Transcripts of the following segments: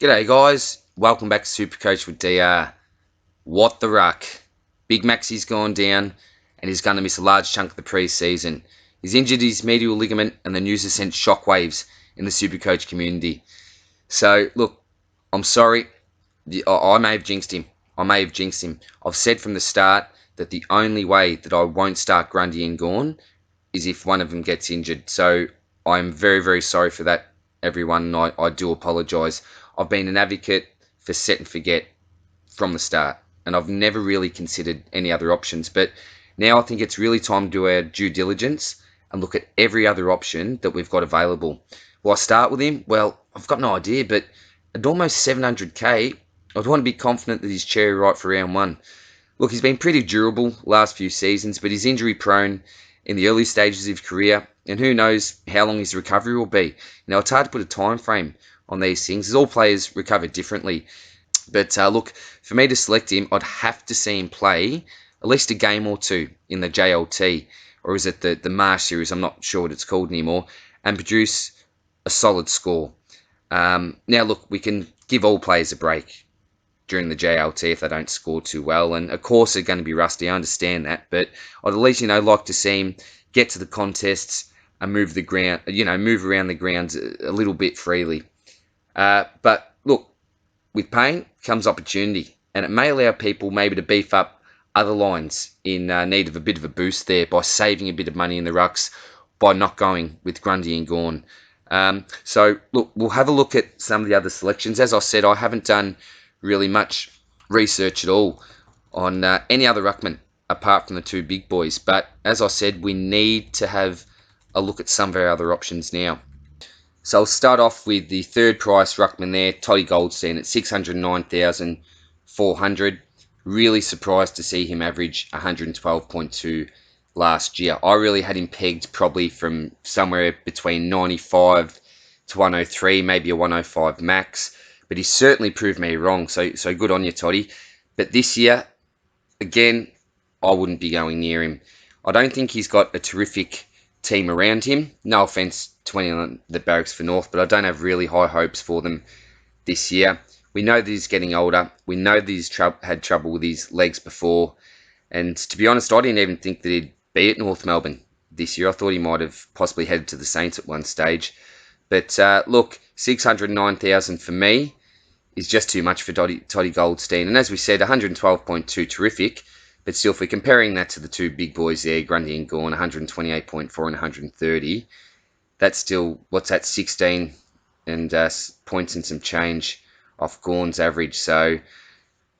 G'day guys, welcome back to Supercoach with DR. What the ruck? Big Maxie's gone down and he's going to miss a large chunk of the pre-season. He's injured his medial ligament and the news has sent shockwaves in the Supercoach community. So look, I'm sorry, I may have jinxed him. I've said from the start that the only way that I won't start Grundy and Gawn is if one of them gets injured. So I'm very, very sorry for that, everyone, and I do apologise. I've been an advocate for set and forget from the start, and I've never really considered any other options. But now I think it's really time to do our due diligence and look at every other option that we've got available. Will I start with him? Well, I've got no idea, but at almost 700k, I'd want to be confident that he's cherry right for round one. Look, he's been pretty durable last few seasons, but he's injury prone in the early stages of his career, and who knows how long his recovery will be. Now, it's hard to put a time frame on these things, as all players recover differently. But look, for me to select him, I'd have to see him play at least a game or two in the JLT, or is it the Marsh series? I'm not sure what it's called anymore, and produce a solid score. Now, look, we can give all players a break during the JLT if they don't score too well, and of course they're going to be rusty. I understand that, but I'd at least like to see him get to the contests and move the ground, move around the grounds a little bit freely. But look, with pain comes opportunity, and it may allow people maybe to beef up other lines in need of a bit of a boost there by saving a bit of money in the rucks by not going with Grundy and Gawn. So look, we'll have a look at some of the other selections. As I said, I haven't done really much research at all on any other ruckman apart from the two big boys. But as I said, we need to have a look at some of our other options now. So I'll start off with the third price ruckman there, Toddy Goldstein at 609,400. Really surprised to see him average 112.2 last year. I really had him pegged probably from somewhere between 95 to 103, maybe a 105 max. But he certainly proved me wrong, so good on you, Toddy. But this year, again, I wouldn't be going near him. I don't think he's got a terrific team around him. No offence to anyone on the Barracks for North, but I don't have really high hopes for them this year. We know that he's getting older. We know that he's had trouble with his legs before. And to be honest, I didn't even think that he'd be at North Melbourne this year. I thought he might have possibly headed to the Saints at one stage. But look, 609,000 for me is just too much for Toddy Goldstein. And as we said, 112.2, terrific. But still, if we're comparing that to the two big boys there, Grundy and Gawn, 128.4 and 130, that's still, what's that, 16 and points and some change off Gawn's average. So,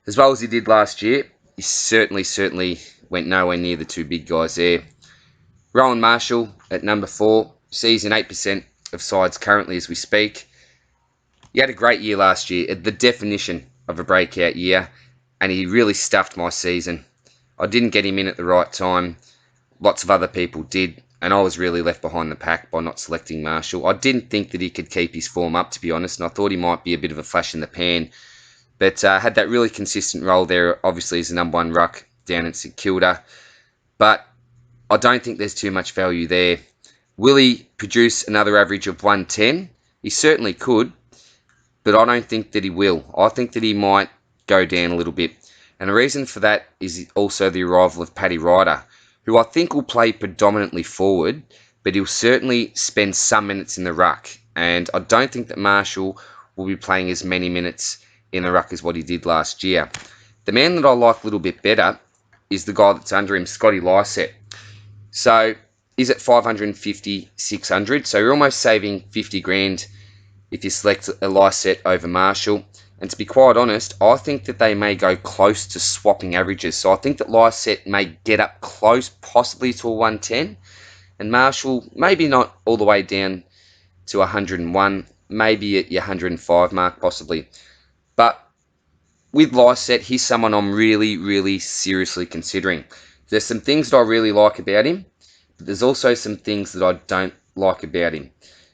as well as he did last year, he certainly went nowhere near the two big guys there. Rowan Marshall at number 4, sees in 8% of sides currently as we speak. He had a great year last year, the definition of a breakout year, and he really stuffed my season. I didn't get him in at the right time. Lots of other people did, and I was really left behind the pack by not selecting Marshall. I didn't think that he could keep his form up, to be honest, and I thought he might be a bit of a flash in the pan. But had that really consistent role there, obviously, as the number 1 ruck down at St Kilda. But I don't think there's too much value there. Will he produce another average of 110? He certainly could, but I don't think that he will. I think that he might go down a little bit. And the reason for that is also the arrival of Paddy Ryder, who I think will play predominantly forward, but he'll certainly spend some minutes in the ruck. And I don't think that Marshall will be playing as many minutes in the ruck as what he did last year. The man that I like a little bit better is the guy that's under him, Scotty Lycett. So he's at 550, 600. So you're almost saving 50 grand if you select a Lycett over Marshall. And to be quite honest, I think that they may go close to swapping averages. So I think that Lycett may get up close, possibly to a 110. And Marshall, maybe not all the way down to 101, maybe at your 105 mark, possibly. But with Lycett, he's someone I'm really seriously considering. There's some things that I really like about him, but there's also some things that I don't like about him.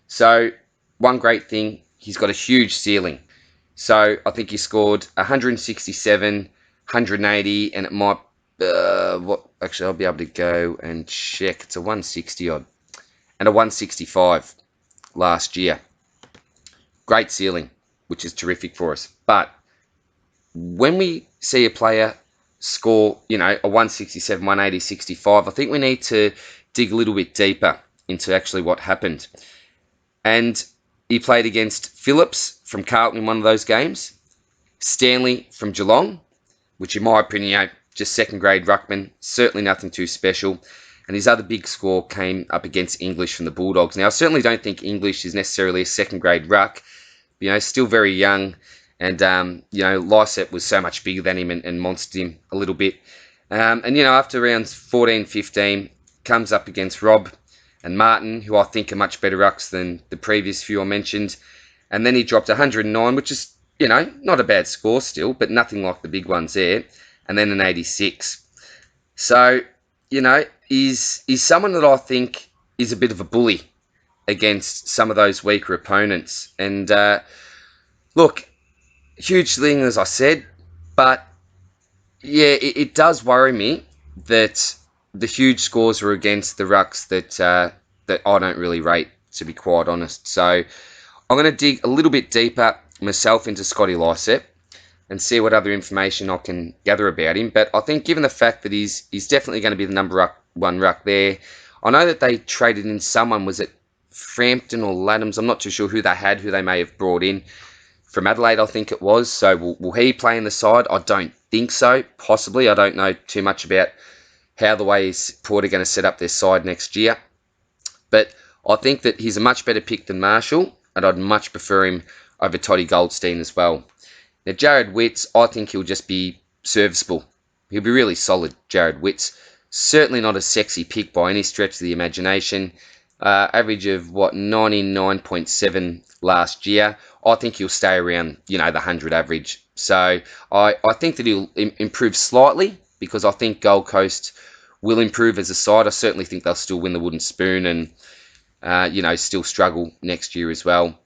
So one great thing, he's got a huge ceiling. So I think he scored 167, 180, and it might, actually I'll be able to go and check. It's a 160 odd, and a 165 last year. Great ceiling. which is terrific for us. But when we see a player score, a 167, 180, 65, I think we need to dig a little bit deeper into actually what happened. And he played against Phillips from Carlton in one of those games, Stanley from Geelong, which in my opinion, just second grade ruckman, certainly nothing too special. And his other big score came up against English from the Bulldogs. Now, I certainly don't think English is necessarily a second grade ruck, but, still very young. And, Lysett was so much bigger than him and monstered him a little bit. After rounds 14, 15, comes up against Rob and Martin, who I think are much better rucks than the previous few I mentioned. And then he dropped 109, which is, not a bad score still, but nothing like the big ones there. And then an 86. So, he's someone that I think is a bit of a bully against some of those weaker opponents. And, look, huge thing, as I said, but, yeah, it does worry me that the huge scores are against the rucks that I don't really rate, to be quite honest. So I'm going to dig a little bit deeper myself into Scotty Lysett and see what other information I can gather about him. But I think given the fact that he's definitely going to be the number one ruck there, I know that they traded in someone, was it Frampton or Laddams? I'm not too sure who they may have brought in. From Adelaide, I think it was. So will he play in the side? I don't think so. Possibly. I don't know too much about how the ways Port are going to set up their side next year. But I think that he's a much better pick than Marshall, and I'd much prefer him over Toddy Goldstein as well. Now, Jared Witts, I think he'll just be serviceable. He'll be really solid, Jared Witts. Certainly not a sexy pick by any stretch of the imagination. Average of, 99.7 last year. I think he'll stay around, the 100 average. So I think that he'll improve slightly because I think Gold Coast will improve as a side. I certainly think they'll still win the Wooden Spoon and, still struggle next year as well.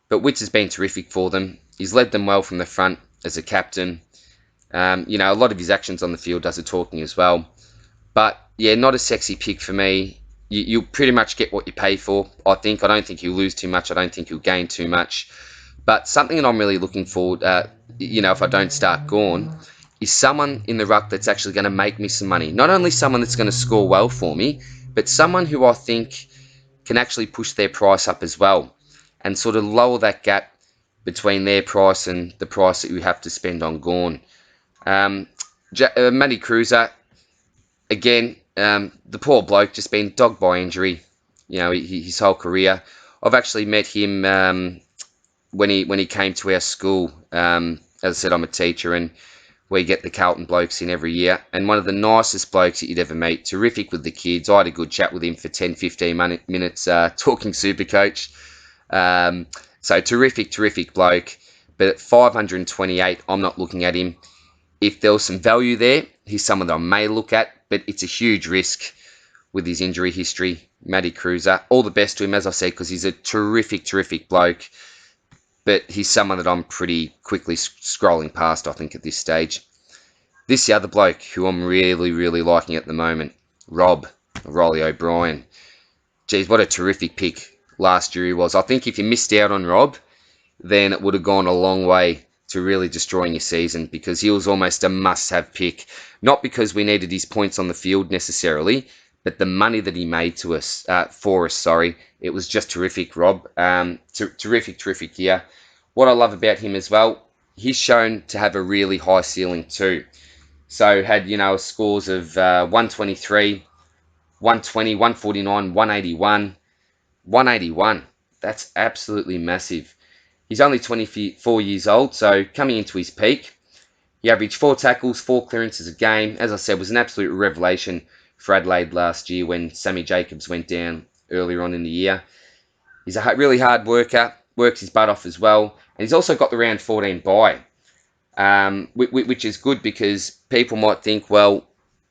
But Witts has been terrific for them. He's led them well from the front as a captain. A lot of his actions on the field does the talking as well. But, yeah, not a sexy pick for me. You'll pretty much get what you pay for, I think. I don't think he'll lose too much. I don't think he'll gain too much. But something that I'm really looking forward, if I don't start Gawn, is someone in the ruck that's actually going to make me some money. Not only someone that's going to score well for me, but someone who I think can actually push their price up as well and sort of lower that gap between their price and the price that you have to spend on Gawn. Matty Cruiser, again, the poor bloke just been dogged by injury, his whole career. I've actually met him when he came to our school. As I said, I'm a teacher and we get the Carlton blokes in every year. And one of the nicest blokes that you'd ever meet. Terrific with the kids. I had a good chat with him for 10, 15 minutes talking Supercoach. So terrific bloke. But at 528, I'm not looking at him. If there was some value there, he's someone that I may look at, but it's a huge risk with his injury history. Matty Cruiser, all the best to him, as I said, because he's a terrific bloke, but he's someone that I'm pretty quickly scrolling past, I think, at this stage. The other bloke who I'm really liking at the moment, Riley O'Brien. Geez, what a terrific pick last year he was. I think if you missed out on Rob, then it would have gone a long way to really destroying your season because he was almost a must-have pick. Not because we needed his points on the field necessarily, but the money that he made for us. It was just terrific, Rob. Terrific year. What I love about him as well, he's shown to have a really high ceiling too. So had, scores of 123, 120, 149, 181. 181. That's absolutely massive. He's only 24 years old, so coming into his peak, he averaged 4 tackles, 4 clearances a game. As I said, was an absolute revelation for Adelaide last year when Sammy Jacobs went down earlier on in the year. He's a really hard worker, works his butt off as well, and he's also got the round 14 bye, which is good because people might think, well,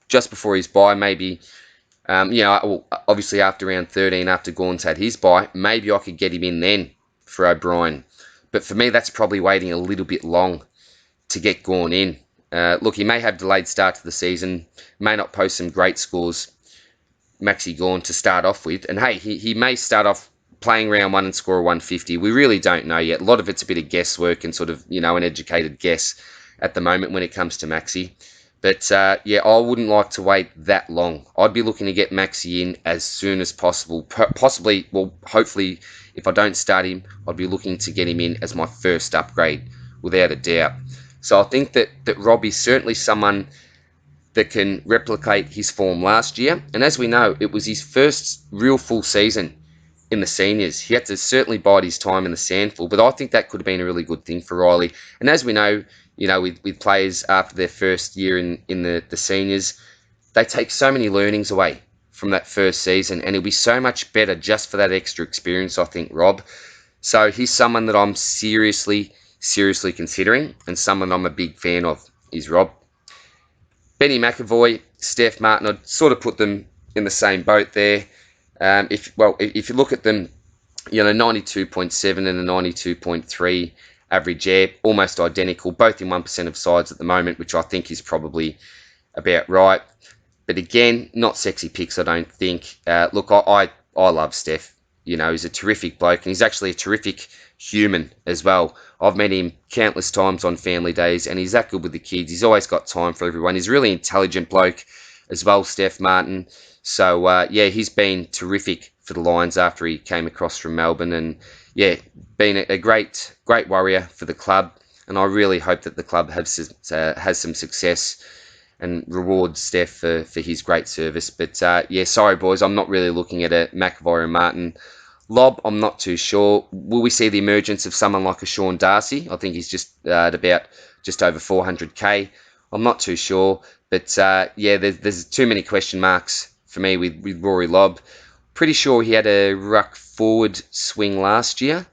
just before his bye, maybe, obviously after round 13, after Gawn's had his bye, maybe I could get him in then for O'Brien. But for me, that's probably waiting a little bit long to get Gawn in. Look, he may have delayed start to the season, may not post some great scores, Maxi Gawn, to start off with. And hey, he may start off playing round one and score a 150. We really don't know yet. A lot of it's a bit of guesswork and sort of, an educated guess at the moment when it comes to Maxi. But yeah, I wouldn't like to wait that long. I'd be looking to get Maxi in as soon as possible. Possibly, well, hopefully, if I don't start him, I'd be looking to get him in as my first upgrade, without a doubt. So I think that Rob is certainly someone that can replicate his form last year. And as we know, it was his first real full season in the seniors. He had to certainly bide his time in the sandful, but I think that could have been a really good thing for Riley. And as we know, with players after their first year in the seniors, they take so many learnings away from that first season, and he'll be so much better just for that extra experience, I think, Rob. So he's someone that I'm seriously, seriously considering, and someone I'm a big fan of, is Rob. Benny McAvoy, Steph Martin, I'd sort of put them in the same boat there. If you look at them, 92.7 and a 92.3 average air, almost identical, both in 1% of sides at the moment, which I think is probably about right. But again, not sexy picks, I don't think. Look, I love Steph. He's a terrific bloke, and he's actually a terrific human as well. I've met him countless times on family days, and he's that good with the kids. He's always got time for everyone. He's a really intelligent bloke as well, Steph Martin. So, yeah, he's been terrific for the Lions after he came across from Melbourne, and, yeah, been a great warrior for the club, and I really hope that the club has some success and rewards Steph for his great service. But, yeah, sorry, boys, I'm not really looking at a McAvoy and Martin. Lob, I'm not too sure. Will we see the emergence of someone like a Sean Darcy? I think he's just at about just over 400k. I'm not too sure. But, yeah, there's too many question marks for me with Rory Lobb. Pretty sure he had a ruck forward swing last year.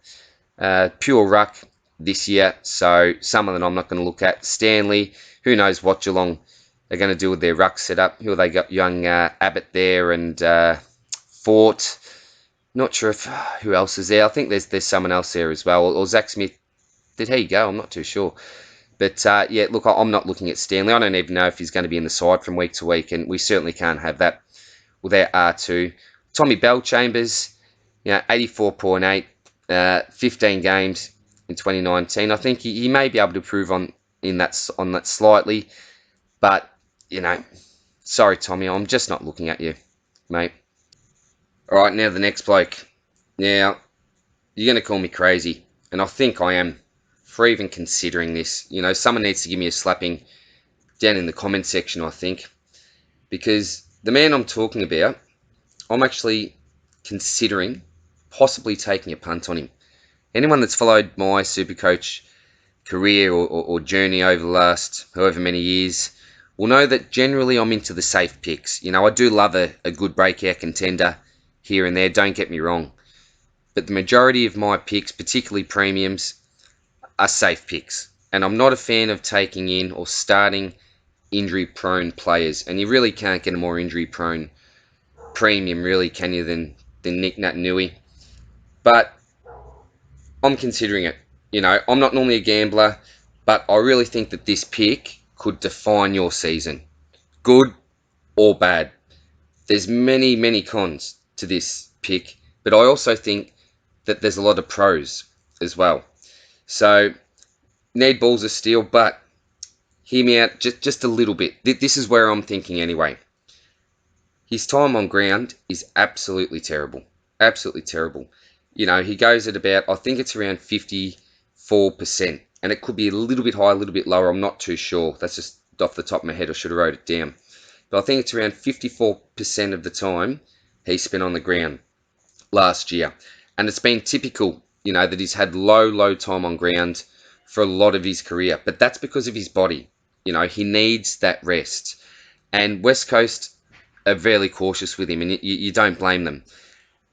Pure ruck this year. So someone that I'm not going to look at. Stanley, who knows what Geelong are going to do with their ruck setup. Who have they got? Young Abbott there and Fort. Not sure who else is there. I think there's someone else there as well. Or Zach Smith. Did he go? I'm not too sure. But, yeah, look, I'm not looking at Stanley. I don't even know if he's going to be in the side from week to week, and we certainly can't have that without R2. Tommy Bellchambers, 84.8, 15 games in 2019. I think he may be able to improve on that slightly. But, sorry, Tommy, I'm just not looking at you, mate. All right, now the next bloke. Now, you're going to call me crazy, and I think I am for even considering this. Someone needs to give me a slapping down in the comment section, I think, because the man I'm talking about, I'm actually considering possibly taking a punt on him. Anyone that's followed my Supercoach career or journey over the last however many years will know that generally I'm into the safe picks. I do love a good breakout contender here and there, don't get me wrong. But the majority of my picks, particularly premiums, are safe picks. And I'm not a fan of taking in or starting injury-prone players. And you really can't get a more injury-prone premium, really, can you, than Nick Naitanui? But I'm considering it. I'm not normally a gambler, but I really think that this pick could define your season, good or bad. There's many, many cons to this pick, but I also think that there's a lot of pros as well. So, need balls of steel, but hear me out just a little bit. This is where I'm thinking anyway. His time on ground is absolutely terrible. Absolutely terrible. He goes at about, I think it's around 54%. And it could be a little bit higher, a little bit lower. I'm not too sure. That's just off the top of my head. I should have wrote it down. But I think it's around 54% of the time he spent on the ground last year. And it's been typical, that he's had low time on ground for a lot of his career. But that's because of his body. He needs that rest. And West Coast are fairly cautious with him, and you don't blame them.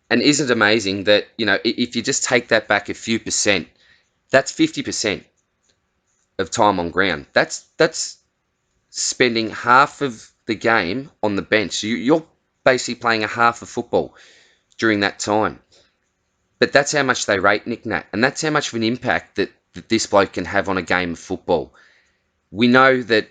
And isn't it amazing that, if you just take that back a few percent, that's 50% of time on ground. That's spending half of the game on the bench. So you're basically playing a half of football during that time. But that's how much they rate Nick Nat, and that's how much of an impact that this bloke can have on a game of football. We know that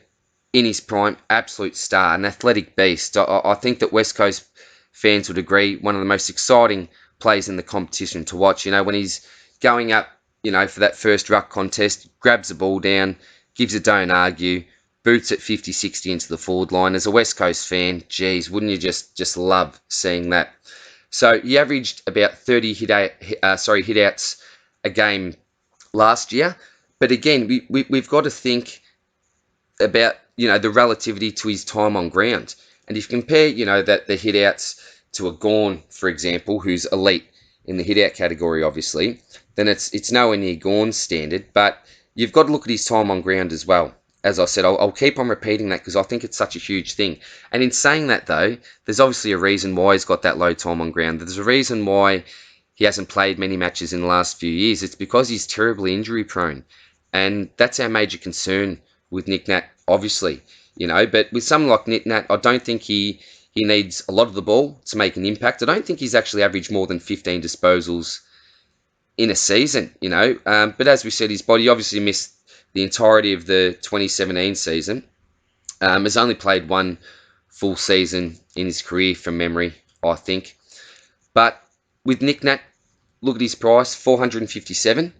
in his prime, absolute star, an athletic beast. I think that West Coast fans would agree, one of the most exciting players in the competition to watch. When he's going up, for that first ruck contest, grabs the ball down, gives a don't argue, boots it 50, 60 into the forward line. As a West Coast fan, geez, wouldn't you just love seeing that? So he averaged about 30 hitouts a game last year. But again, we've got to think about the relativity to his time on ground. And if you compare that the hitouts to a Gawn, for example, who's elite in the hitout category, obviously, then it's nowhere near Gawn's standard. But you've got to look at his time on ground as well. As I said, I'll keep on repeating that because I think it's such a huge thing. And in saying that, though, there's obviously a reason why he's got that low time on ground. There's a reason why he hasn't played many matches in the last few years. It's because he's terribly injury prone. And that's our major concern with Nick Nat, obviously. But with someone like Nick Nat, I don't think he needs a lot of the ball to make an impact. I don't think he's actually averaged more than 15 disposals in a season, But as we said, his body obviously missed the entirety of the 2017 season. Has only played one full season in his career from memory, I think. But with Nick Nat, look at his price, 457,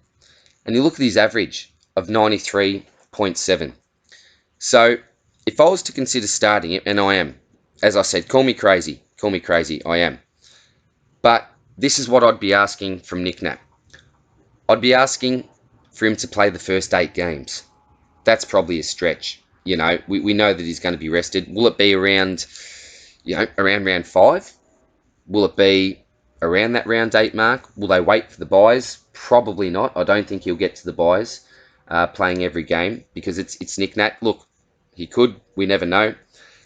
and you look at his average of 93.7. So if I was to consider starting it, and I am, as I said, call me crazy, I am. But this is what I'd be asking from Nick Nat. I'd be asking for him to play the first 8 games. That's probably a stretch. We know that he's going to be rested. Will it be around round 5? Will it be around that round 8 mark? Will they wait for the buys? Probably not. I don't think he'll get to the buys playing every game because it's Nick Nat. Look, he could. We never know.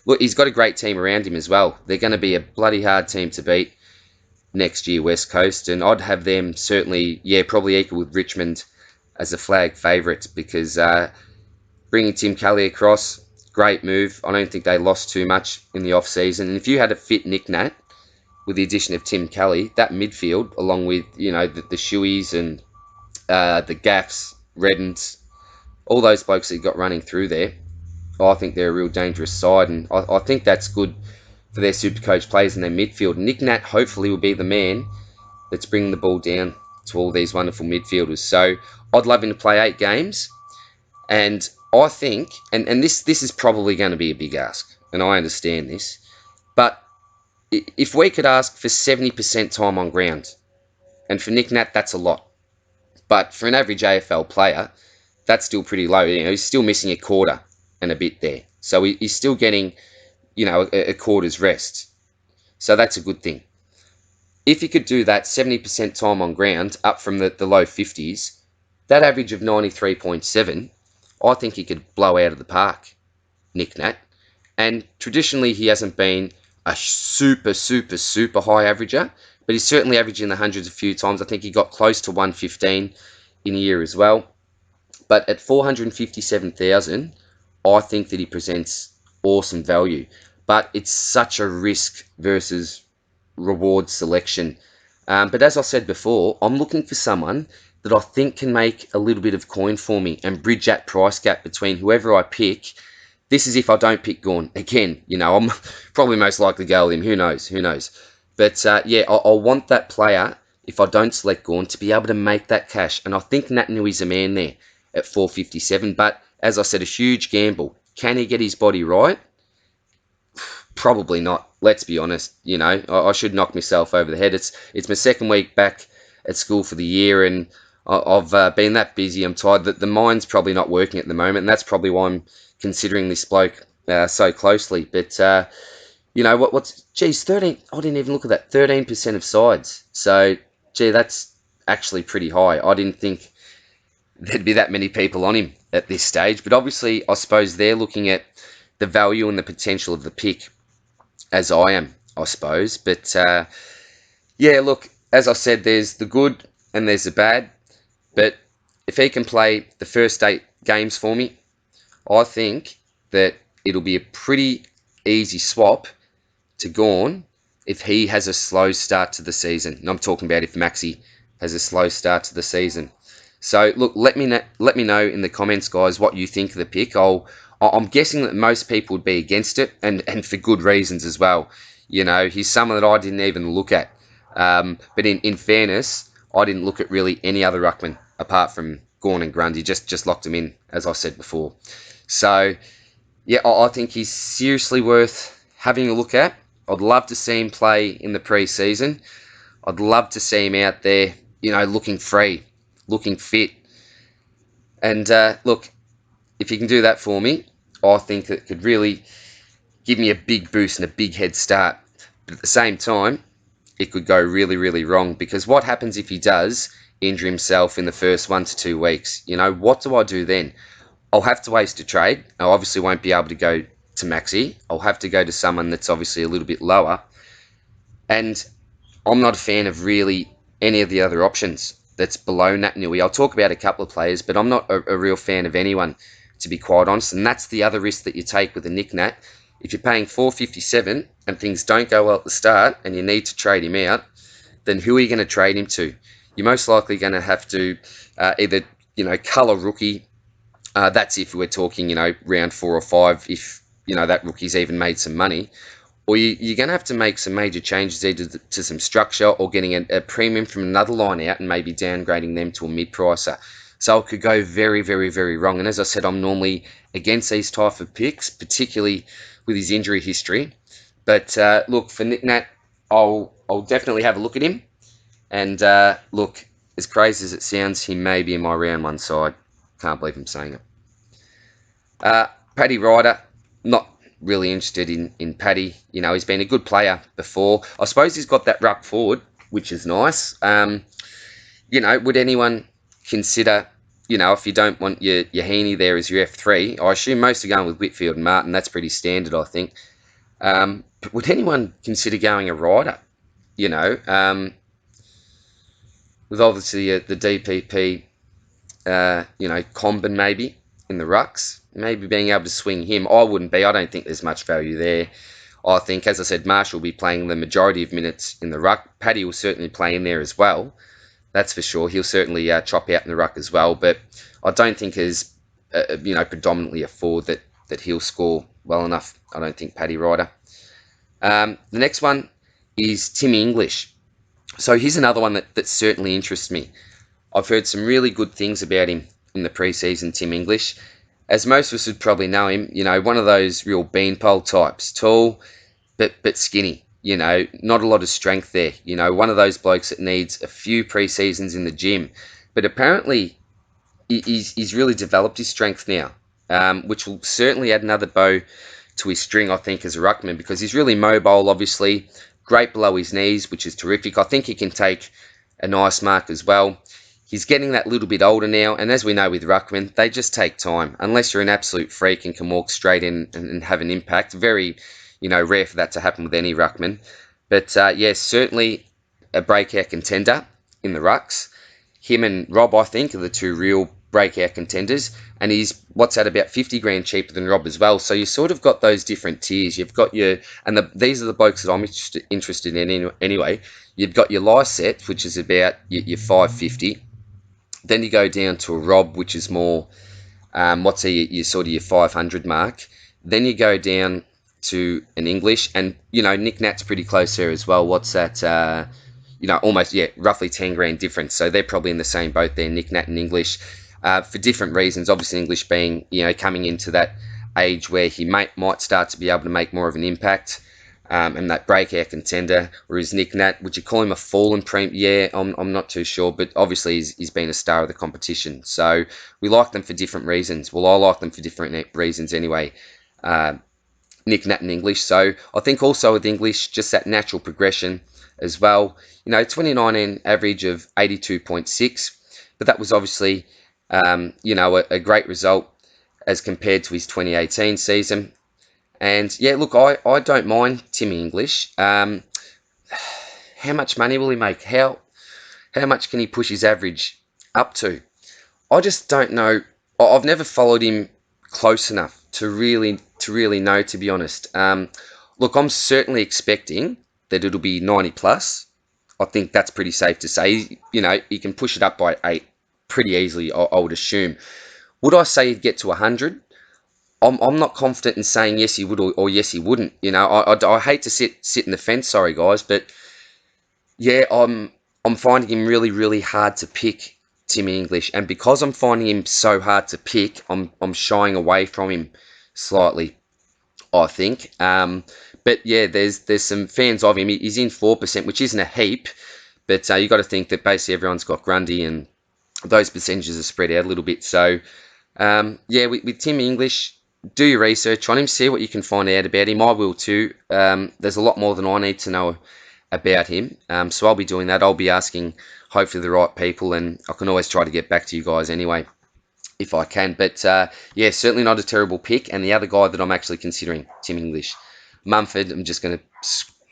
Look, he's got a great team around him as well. They're going to be a bloody hard team to beat next year, West Coast, and I'd have them certainly, probably equal with Richmond as a flag favourite because bringing Tim Kelly across, great move. I don't think they lost too much in the off-season. And if you had a fit Nick Nat with the addition of Tim Kelly, that midfield, along with, the Shueys and the Gaffs, Reddens, all those blokes that you got running through there, I think they're a real dangerous side. And I think that's good for their Supercoach players in their midfield. Nick Nat hopefully will be the man that's bringing the ball down to all these wonderful midfielders. So I'd love him to play 8 games. And I think, and this is probably going to be a big ask, and I understand this, but if we could ask for 70% time on ground, and for Nick Nat, that's a lot. But for an average AFL player, that's still pretty low. He's still missing a quarter and a bit there. So he's still getting, a quarter's rest. So that's a good thing. If he could do that 70% time on ground, up from the low 50s, that average of 93.7, I think he could blow out of the park, Nick Nat. And traditionally, he hasn't been a super, super, super high averager, but he's certainly averaging the hundreds a few times. I think he got close to 115 in a year as well. But at 457,000, I think that he presents awesome value. But it's such a risk versus reward selection. But as I said before, I'm looking for someone that I think can make a little bit of coin for me and bridge that price gap between whoever I pick. This is if I don't pick Gawn. Again, I'm probably most likely to go with him. Who knows? But I want that player, if I don't select Gawn, to be able to make that cash. And I think Nat Nui's a man there at 457. But as I said, a huge gamble. Can he get his body right? Probably not. Let's be honest. I should knock myself over the head. It's my second week back at school for the year, and I've been that busy. I'm tired. The mind's probably not working at the moment, and that's probably why I'm considering this bloke so closely. But what's 13? I didn't even look at that. 13% of sides. So that's actually pretty high. I didn't think there'd be that many people on him at this stage. But obviously, I suppose they're looking at the value and the potential of the pick, as I am, I suppose. But look, as I said, there's the good and there's the bad. But if he can play the first 8 games for me, I think that it'll be a pretty easy swap to Gawn if he has a slow start to the season. And I'm talking about if Maxi has a slow start to the season. So look, let me know in the comments, guys, what you think of the pick. I'm guessing that most people would be against it, and for good reasons as well. He's someone that I didn't even look at But in fairness, I didn't look at really any other ruckman apart from Gawn and Grundy. Just locked him in, as I said before. So yeah, I think he's seriously worth having a look at. I'd love to see him play in the pre-season. I'd love to see him out there, looking free, looking fit. And look, if he can do that for me, I think it could really give me a big boost and a big head start. But at the same time, it could go really, really wrong, because what happens if he does injure himself in the first 1 to 2 weeks? What do I do then? I'll have to waste a trade. I obviously won't be able to go to Maxi. I'll have to go to someone that's obviously a little bit lower. And I'm not a fan of really any of the other options that's below Nat Nui. I'll talk about a couple of players, but I'm not a real fan of anyone, to be quite honest. And that's the other risk that you take with a Nick Nat. If you're paying $4.57 and things don't go well at the start and you need to trade him out, then who are you going to trade him to? You're most likely going to have to either, colour rookie. That's if we're talking, round 4 or 5, if, that rookie's even made some money. Or you're going to have to make some major changes either to some structure or getting a premium from another line out and maybe downgrading them to a mid-pricer. So it could go very, very, very wrong. And as I said, I'm normally against these type of picks, particularly with his injury history. But look, for Nick Nat, I'll definitely have a look at him. And look, as crazy as it sounds, he may be in my round 1 side. Can't believe I'm saying it. Paddy Ryder, not really interested in Paddy. He's been a good player before. I suppose he's got that ruck forward, which is nice. Would anyone consider, if you don't want your Heaney there as your F3, I assume most are going with Whitfield and Martin. That's pretty standard, I think. But would anyone consider going a Ryder? With obviously the DPP, Comben maybe in the rucks, maybe being able to swing him. I wouldn't be. I don't think there's much value there. I think, as I said, Marshall will be playing the majority of minutes in the ruck. Paddy will certainly play in there as well. That's for sure. He'll certainly chop out in the ruck as well. But I don't think as predominantly a forward that he'll score well enough. I don't think Paddy Ryder. The next one is Tim English. So here's another one that certainly interests me. I've heard some really good things about him in the preseason, Tim English. As most of us would probably know him, one of those real beanpole types, tall but skinny. Not a lot of strength there. One of those blokes that needs a few preseasons in the gym. But apparently, he's really developed his strength now, which will certainly add another bow to his string, I think, as a ruckman, because he's really mobile, obviously. Great below his knees, which is terrific. I think he can take a nice mark as well. He's getting that little bit older now, and as we know with ruckmen, they just take time. Unless you're an absolute freak and can walk straight in and have an impact. Very, rare for that to happen with any ruckman. But, certainly a breakout contender in the rucks. Him and Rob, I think, are the two real breakout contenders, and he's about 50 grand cheaper than Rob as well. So you sort of got those different tiers. You've got these are the blokes that I'm interested in anyway. You've got your Lyset, which is about your 550. Then you go down to a Rob, which is more, your sort of your 500 mark. Then you go down to an English, and Nick Nat's pretty close there as well. What's that? Almost, roughly 10 grand difference. So they're probably in the same boat there, Nick Nat and English, for different reasons. Obviously, English being, coming into that age where he might start to be able to make more of an impact, and that breakout contender. Whereas Nick Nat, would you call him a fallen premium? Yeah, I'm not too sure, but obviously he's been a star of the competition. So we like them for different reasons. Well, I like them for different reasons anyway. Nick Nat and English. So I think also with English, just that natural progression as well. 2019 average of 82.6, but that was obviously, a great result as compared to his 2018 season. And yeah, look, I don't mind Timmy English. How much money will he make? How much can he push his average up to? I just don't know. I've never followed him close enough to really know, to be honest. Look, I'm certainly expecting that it'll be 90 plus. I think that's pretty safe to say. He can push it up by 8 pretty easily, I would assume. Would I say he'd get to 100? I'm not confident in saying yes he would or yes he wouldn't. I hate to sit in the fence, sorry guys, but Yeah, I'm finding him really, really hard to pick, Timmy English, and because I'm finding him so hard to pick, I'm shying away from him slightly, I think. But yeah, there's some fans of him. He's in 4%, which isn't a heap, but you got to think that basically everyone's got Grundy, and those percentages are spread out a little bit. So yeah, with Tim English, do your research on him, see what you can find out about him. I will too. There's a lot more than I need to know about him, so I'll be doing that. I'll be asking hopefully the right people, and I can always try to get back to you guys anyway if I can. But yeah, certainly not a terrible pick. And the other guy that I'm actually considering, Tim English, Mumford. I'm just going to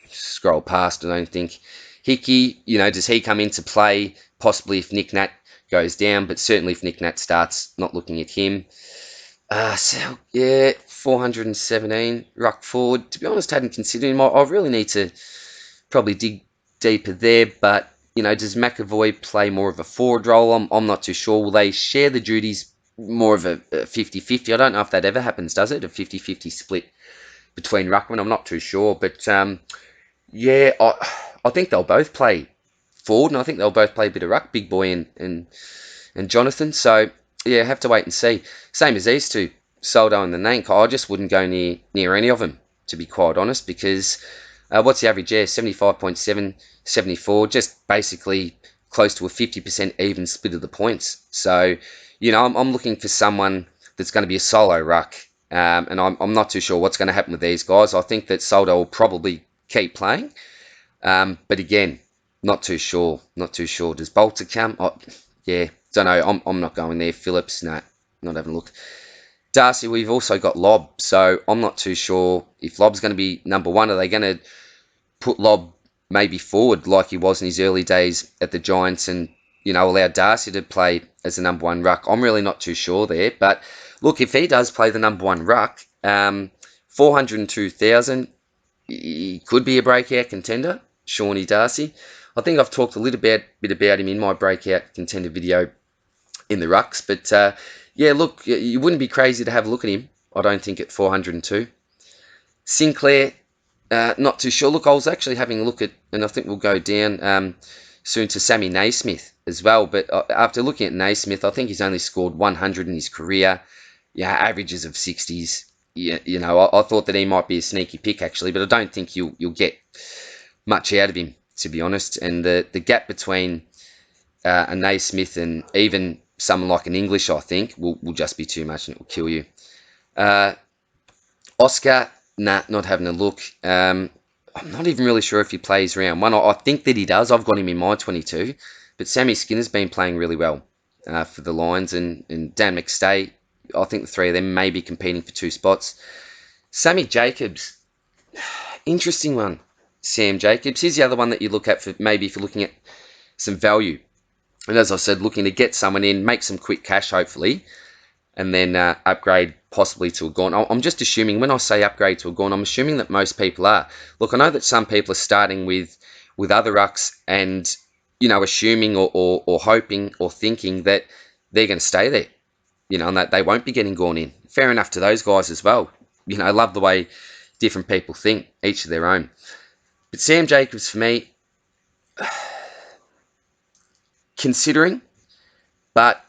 scroll past. I don't think Hickey. Does he come into play? Possibly if Nick Nat goes down, but certainly if Nick Nat starts, not looking at him. So yeah, 417 ruck forward. To be honest, I hadn't considered him. I really need to probably dig deeper there, but does McAvoy play more of a forward role? I'm not too sure. Will they share the duties more of a 50-50? I don't know if that ever happens, does it? A 50-50 split between ruckman? I'm not too sure, but yeah, I think they'll both play forward, and I think they'll both play a bit of ruck, Big Boy and Jonathan. So yeah, have to wait and see. Same as these two, Soldo and the Nank. I just wouldn't go near any of them, to be quite honest, because what's the average there? 75.7, 74, just basically close to a 50% even split of the points. So, I'm looking for someone that's going to be a solo ruck, and I'm not too sure what's going to happen with these guys. I think that Soldo will probably keep playing, but again, not too sure. Not too sure. Does Bolter come? Oh, yeah, don't know. I'm not going there. Phillips, no, not having a look. Darcy, we've also got Lob, so I'm not too sure if Lob's going to be number one. Are they going to put Lob maybe forward like he was in his early days at the Giants and, allow Darcy to play as the number one ruck? I'm really not too sure there. But look, if he does play the number one ruck, 402,000, he could be a breakout contender, Shawnee Darcy. I think I've talked a little bit about him in my breakout contender video in the rucks. But yeah, look, you wouldn't be crazy to have a look at him, I don't think, at 402. Sinclair, not too sure. Look, I was actually having a look at, and I think we'll go down soon to Sammy Naismith as well. But after looking at Naismith, I think he's only scored 100 in his career. Yeah, averages of 60s. Yeah, I thought that he might be a sneaky pick actually, but I don't think you'll get much out of him, to be honest. And the gap between a Naismith and even someone like an English, I think, will just be too much and it will kill you. Uh, Oscar, nah, not having a look. I'm not even really sure if he plays round one. I think that he does. I've got him in my 22. But Sammy Skinner's been playing really well for the Lions. And Dan McStay, I think the three of them may be competing for two spots. Sammy Jacobs, interesting one. Sam Jacobs. Here's the other one that you look at for maybe if you're looking at some value. And as I said, looking to get someone in, make some quick cash, hopefully, and then upgrade possibly to a Gawn. I'm just assuming, when I say upgrade to a Gawn, I'm assuming that most people are. Look, I know that some people are starting with other rucks and, assuming or hoping or thinking that they're going to stay there, and that they won't be getting Gawn in. Fair enough to those guys as well. I love the way different people think, each of their own. But Sam Jacobs, for me, considering, but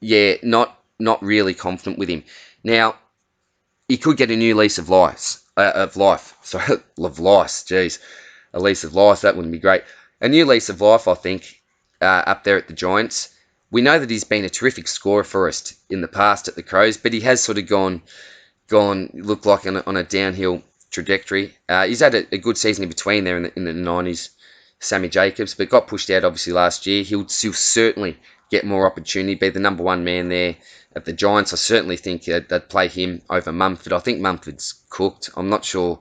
yeah, not really confident with him. Now, he could get a new lease of life. Sorry, of life. Jeez, a lease of life. That wouldn't be great. A new lease of life, I think, up there at the Giants. We know that he's been a terrific scorer for us in the past at the Crows, but he has sort of gone, looked like on a downhill trajectory. He's had a good season in between there in the 90s, Sammy Jacobs, but got pushed out obviously last year. He'll certainly get more opportunity, be the number one man there at the Giants. I certainly think they'd play him over Mumford. I think Mumford's cooked. I'm not sure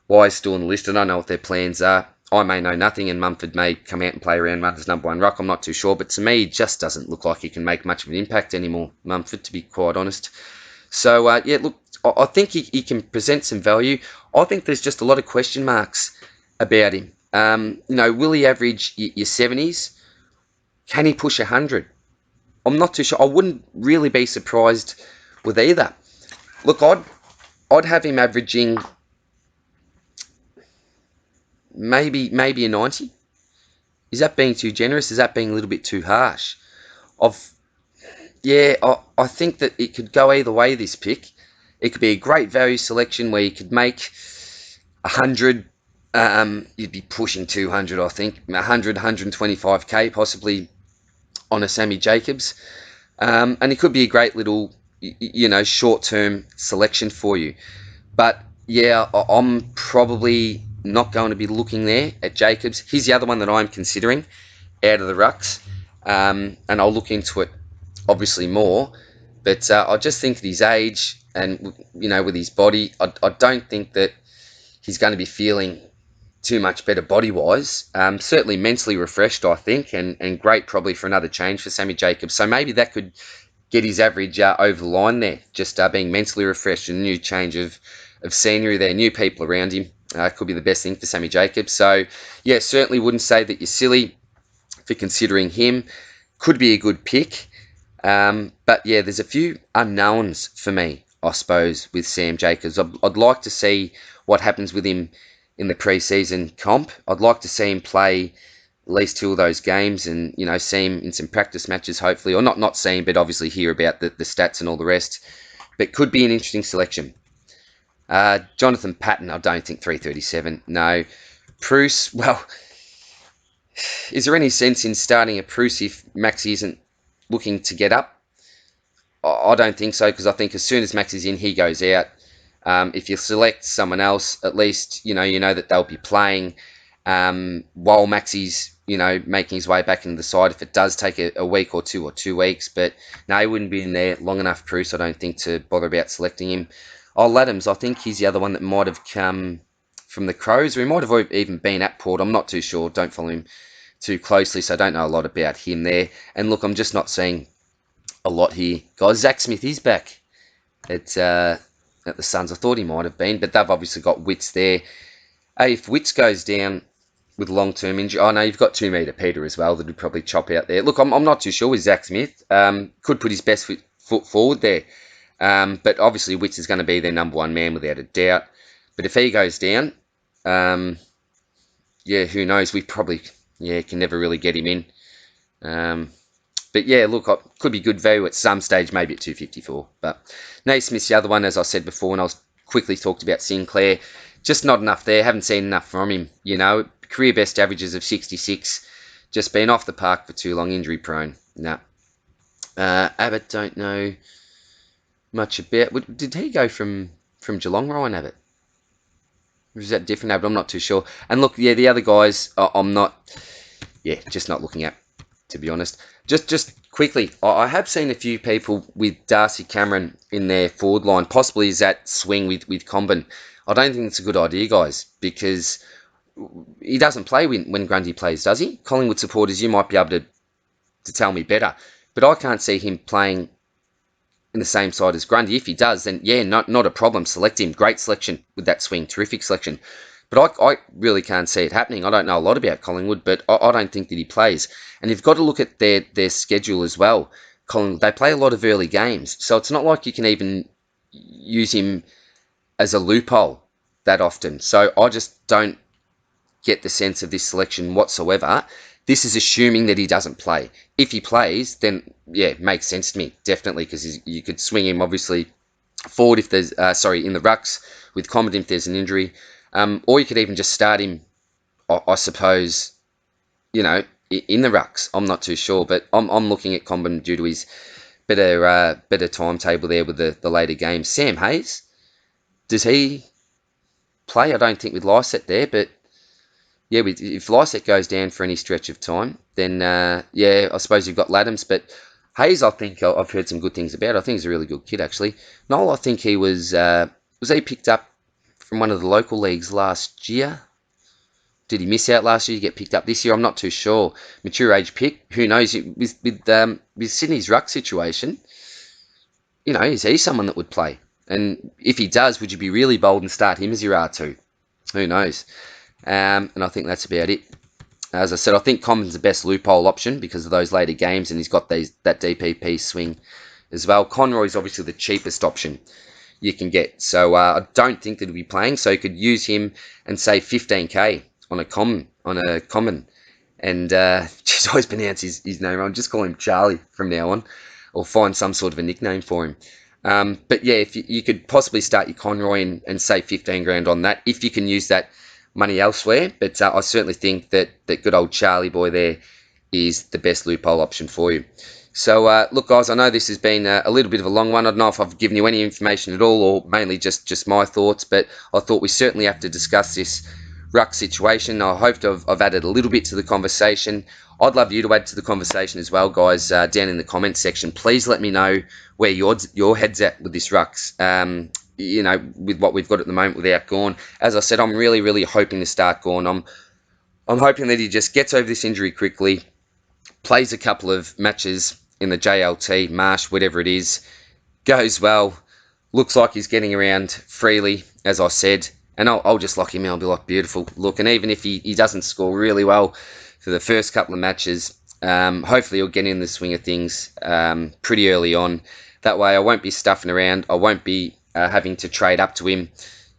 why he's still on the list. I don't know what their plans are. I may know nothing, and Mumford may come out and play around as number one ruck. I'm not too sure, but to me, he just doesn't look like he can make much of an impact anymore, Mumford, to be quite honest. So, yeah, look, I think he can present some value. I think there's just a lot of question marks about him. Will he average your 70s? Can he push 100? I'm not too sure. I wouldn't really be surprised with either. Look, I'd have him averaging maybe a 90. Is that being too generous? Is that being a little bit too harsh? I've Yeah, I think that it could go either way, this pick. It could be a great value selection where you could make 100, you'd be pushing 200, I think, 100, 125k possibly on a Sammy Jacobs. And it could be a great little, short-term selection for you. But yeah, I'm probably not going to be looking there at Jacobs. He's the other one that I'm considering out of the rucks, and I'll look into it obviously more. But I just think at his age and with his body, I don't think that he's going to be feeling too much better body wise. Certainly mentally refreshed, I think, and great probably for another change for Sammy Jacobs. So maybe that could get his average over the line there, just being mentally refreshed and a new change of scenery there, new people around him. Could be the best thing for Sammy Jacobs. So, yeah, certainly wouldn't say that you're silly for considering him. Could be a good pick. But, yeah, there's a few unknowns for me, I suppose, with Sam Jacobs. I'd like to see what happens with him in the pre-season comp. I'd like to see him play at least two of those games and, see him in some practice matches, hopefully. Or not see him, but obviously hear about the stats and all the rest. But could be an interesting selection. Jonathan Patton, I don't think 337. No. Bruce, well, is there any sense in starting a Bruce if Maxi isn't looking to get up? I don't think so, because I think as soon as Max is in, he goes out. If you select someone else, at least you know that they'll be playing while Maxi's making his way back into the side. If it does take a week or 2 weeks, but no, he wouldn't be in there long enough, Bruce, I don't think, to bother about selecting him. Adams, I think he's the other one that might have come from the Crows, or he might have even been at Port. I'm not too sure. Don't follow him too closely, so I don't know a lot about him there. And look, I'm just not seeing a lot here, guys. Zach Smith is back at the Suns. I thought he might have been, but they've obviously got Witts there. Hey, if Witts goes down with long-term injury, oh no, you've got 2 metre Peter as well that would probably chop out there. Look, I'm not too sure with Zach Smith. Could put his best foot forward there, but obviously Witts is going to be their number one man without a doubt. But if he goes down, yeah, who knows? We probably can never really get him in. But yeah, look, could be good value at some stage, maybe at 254. But Naismith's the other one, as I said before, and I was quickly talked about Sinclair. Just not enough there. Haven't seen enough from him. Career best averages of 66. Just been off the park for too long, injury prone. No. Abbott, don't know much about. Did he go from Geelong, Ryan Abbott? Or is that different Abbott? I'm not too sure. And look, yeah, the other guys, I'm not. Yeah, just not looking at, to be honest. Just quickly, I have seen a few people with Darcy Cameron in their forward line, possibly is that swing with Comben. I don't think it's a good idea, guys, because he doesn't play when Grundy plays, does he? Collingwood supporters, you might be able to tell me better, but I can't see him playing in the same side as Grundy. If he does, then yeah, not a problem. Select him. Great selection with that swing. Terrific selection. But I really can't see it happening. I don't know a lot about Collingwood, but I don't think that he plays. And you've got to look at their schedule as well. Collingwood, they play a lot of early games, so it's not like you can even use him as a loophole that often. So I just don't get the sense of this selection whatsoever. This is assuming that he doesn't play. If he plays, then yeah, it makes sense to me, definitely, because you could swing him obviously forward if there's in the rucks with Comedy if there's an injury. Or you could even just start him, I suppose, in the rucks. I'm not too sure, but I'm looking at Comben due to his better timetable there with the later games. Sam Hayes, does he play? I don't think with Lycett there, but yeah, if Lycett goes down for any stretch of time, then I suppose you've got Laddams, but Hayes, I think I've heard some good things about. I think he's a really good kid, actually. Noel, I think he was he picked up from one of the local leagues last year? Did he miss out last year? Get picked up this year? I'm not too sure. Mature age pick. Who knows? With Sydney's ruck situation, is he someone that would play? And if he does, would you be really bold and start him as your R2? Who knows? And I think that's about it. As I said, I think Common's the best loophole option because of those later games, and he's got that DPP swing as well. Conroy's obviously the cheapest option you can get. So I don't think that he'll be playing. So you could use him and save 15k on a common, and she's always pronounced his name wrong. Just call him Charlie from now on, or find some sort of a nickname for him. But yeah, if you could possibly start your Conroy and save 15 grand on that, if you can use that money elsewhere. But I certainly think that good old Charlie boy there is the best loophole option for you. So look, guys, I know this has been a little bit of a long one. I don't know if I've given you any information at all, or mainly just my thoughts, but I thought we certainly have to discuss this ruck situation. I hope I've added a little bit to the conversation. I'd love you to add to the conversation as well, guys, down in the comments section. Please let me know where your head's at with this rucks. With what we've got at the moment without Gawn. As I said, I'm really hoping to start Gawn. I'm hoping that he just gets over this injury quickly, plays a couple of matches in the JLT, Marsh, whatever it is, goes well, looks like he's getting around freely, as I said, and I'll just lock him in. I'll be like, beautiful. Look, and even if he doesn't score really well for the first couple of matches, hopefully he'll get in the swing of things pretty early on. That way I won't be stuffing around. I won't be having to trade up to him.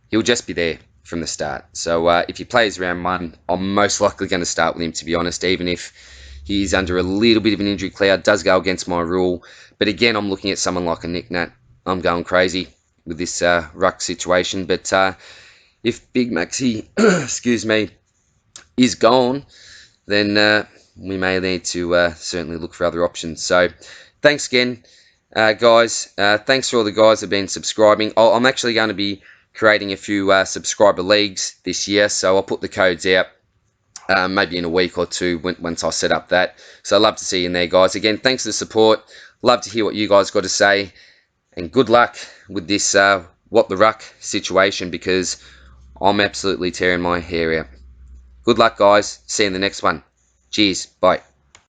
He'll just be there from the start. So if he plays round one, I'm most likely going to start with him, to be honest, even if he's under a little bit of an injury cloud. Does go against my rule. But again, I'm looking at someone like a Nick Nat. I'm going crazy with this ruck situation. But if Big Maxi, excuse me, is gone, then we may need to certainly look for other options. So thanks again, guys. Thanks for all the guys that have been subscribing. I'm actually going to be creating a few subscriber leagues this year, so I'll put the codes out maybe in a week or two once I set up that. So I'd love to see you in there, guys. Again, thanks for the support. Love to hear what you guys got to say, and good luck with this what the ruck situation, because I'm absolutely tearing my hair out. Good luck, guys. See you in the next one. Cheers. Bye.